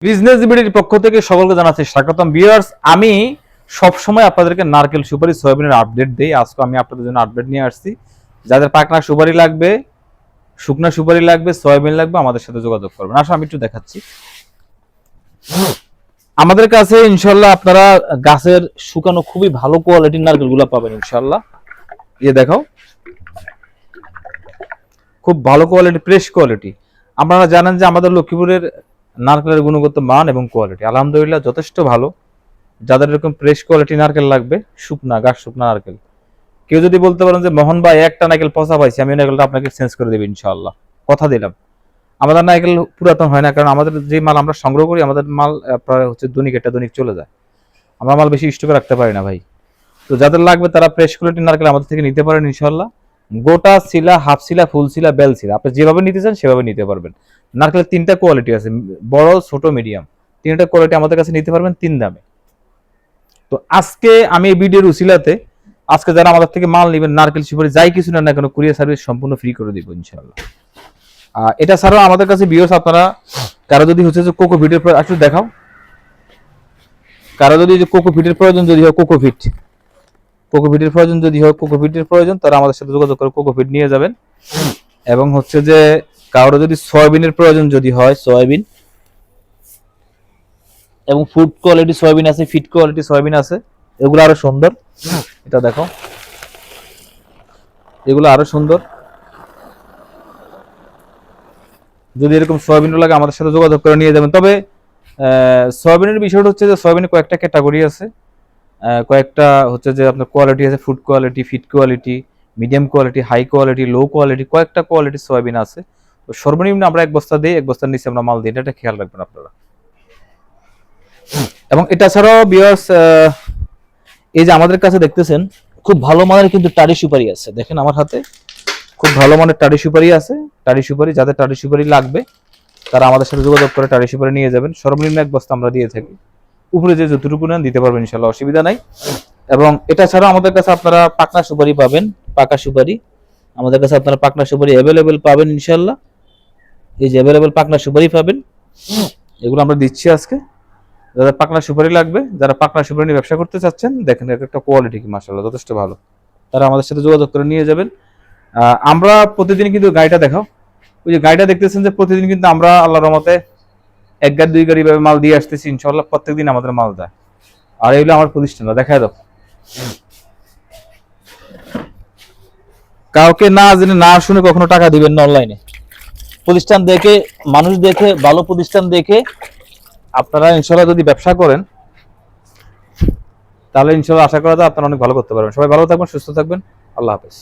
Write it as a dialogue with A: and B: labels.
A: Business বিডির পক্ষ থেকে সকলকে জানাচ্ছি স্বাগতম ভিউয়ার্স। আমি সব সময় আপনাদেরকে নারকেল সুপারি সয়াবিনের আপডেট দেই। আজকে আমি আপনাদের জন্য আপডেট নিয়ে আসছি। যাদের পাকনা সুপারি লাগবে, শুকনা সুপারি লাগবে, সয়াবিন লাগবে, আমাদের সাথে যোগাযোগ করবেন। আসলে আমি একটু দেখাচ্ছি। আমাদের কাছে ইনশাল্লাহ আপনারা গাছের শুকানো খুবই ভালো কোয়ালিটির নারকেলগুলো পাবেন ইনশাল্লাহ। এই দেখাও, খুব ভালো কোয়ালিটি, ফ্রেশ কোয়ালিটি। আপনারা জানেন যে আমাদের লক্ষ্মীপুরের নারকেলের গুণগত মান এবং কোয়ালিটি আলহামদুলিল্লাহ যথেষ্ট ভালো। যাদের এরকম ফ্রেশ কোয়ালিটি নারকেল লাগবে, শুকনা গাছ শুকনা নারকেল, কেউ যদি বলতে পারেন যে মোহন ভাই একটা নারকেল পচা পাইছি, আমি নারকেলটা আপনাকে চেঞ্জ করে দেবো ইনশাআল্লাহ, কথা দিলাম। আমাদের নারকেল পুরাতন হয় না, কারণ আমাদের যে মাল আমরা সংগ্রহ করি, আমাদের মাল প্রায় হচ্ছে দৈনিক একটা দৈনিক চলে যায়। আমরা মাল বেশি স্টকে রাখতে পারি না ভাই। তো যাদের লাগবে তারা ফ্রেশ কোয়ালিটির নারকেল আমাদের থেকে নিতে পারেন ইনশাআল্লাহ। গোটা শিলা, হাফ শিলা, ফুল শিলা, বেল শিলা, আপনি যেভাবে নিতে চান সেভাবে নিতে পারবেন। নারকেলের তিনটা কোয়ালিটি আছে, বড়, ছোট, মিডিয়াম, তিনটা কোয়ালিটি আমাদের কাছে নিতে পারবেন 3 দামে। তো আজকে আমি এই ভিডিওর উসিলাতে আজকে যারা আমাদের থেকে মাল নেবেন, নারকেল সুপারি যাই কিছু না কেন, কুরিয়ার সার্ভিস সম্পূর্ণ ফ্রি করে দিব ইনশাআল্লাহ। এটা ছাড়াও আমাদের কাছে ভিউয়ার্স, আপনারা কারো যদি হচ্ছে যে কোকোপিটের আসলে দেখাও, কারো যদি কোকোপিটের প্রয়োজন যদি হয়, কোকোপিটের প্রয়োজন যদি হয়, কোকোপিটের প্রয়োজন, তারা আমাদের সাথে যোগাযোগ করে কোকোপিট নিয়ে যাবেন। এবং হচ্ছে যে কারো যদি সয়াবিনের প্রয়োজন যদি হয়, সয়াবিন এবং ফুড কোয়ালিটি সয়াবিন আছে, ফিট কোয়ালিটি সয়াবিন আছে, এগুলো আরো সুন্দর। এটা দেখো, এগুলো আরো সুন্দর। যদি এরকম সয়াবিন লাগে আমাদের সাথে যোগাযোগ করে নিয়ে যাবেন। তবে সয়াবিনের বিষয়টা হচ্ছে যে সয়াবিনের কয়েকটা ক্যাটাগরি আছে, কয়েকটা হচ্ছে যে আপনার কোয়ালিটি আছে, food quality, fit quality, medium quality, high quality, low quality, কয়েকটা কোয়ালিটির সয়াবিন আছে। তো সর্বনিম্ন আমরা 1 বস্তা দিই, 1 বস্তার নিচে আমরা মাল দিই, এটা খেয়াল রাখবেন আপনারা। এবং এটা ছাড়াও ভিউয়ার্স, এই যে আমাদের কাছে দেখতেছেন খুব ভালো মানের কিন্তু টারি সুপারি আছে। দেখেন আমার হাতে খুব ভালো মানের টারি সুপারি আছে। টারি সুপারি, যাদের টারি সুপারি লাগবে তারা আমাদের সাথে যোগাযোগ করে টারি সুপারি নিয়ে যাবেন। সর্বনিম্ন 1 বস্তা আমরা দিয়ে থাকি, উপরে যে যতটুকু নেন দিতে পারবেন ইনশাআল্লাহ, অসুবিধা নাই। এবং এটা ছাড়াও আমাদের কাছে আপনারা পাকনা সুপারি পাবেন, পাকা সুপারি আমাদের কাছে আপনারা পাকনা সুপারি অ্যাভেলেবেল পাবেন ইনশাআল্লাহ। এই যে অ্যাভেলেবেল পাকনা সুপারি পাবেন, এগুলো আমরা দিচ্ছি আজকে। যারা পাকনা সুপারি লাগবে, যারা পাকনা সুপারি নিয়ে ব্যবসা করতে চাচ্ছেন, দেখেন একটা কোয়ালিটি কি মাশাআল্লাহ যথেষ্ট ভালো, তারা আমাদের সাথে যোগাযোগ করে নিয়ে যাবেন। আমরা প্রতিদিন কিন্তু গাড়িটা দেখাও, ওই যে গাড়িটা দেখতেছেন যে প্রতিদিন কিন্তু আমরা আল্লাহর রহমতে 1 গাড়ি 2 গাড়ি ভাবে মাল দিয়ে আসতেছি ইনশাআল্লাহ, প্রত্যেকদিন আমাদের মাল যায়। আর এইগুলো আমার প্রতিষ্ঠান, দেখায় দাও। কাউকে না জেনে না শুনে কখনো টাকা দিবেন না অনলাইনে। প্রতিষ্ঠান দেখে, মানুষ দেখে, ভালো প্রতিষ্ঠান দেখে আপনারা ইনশাআল্লাহ যদি ব্যবসা করেন, তাহলে ইনশাআল্লাহ আশা করা যায় আপনারা অনেক ভালো করতে পারবেন। সবাই ভালো থাকবেন, সুস্থ থাকবেন, আল্লাহ হাফেজ।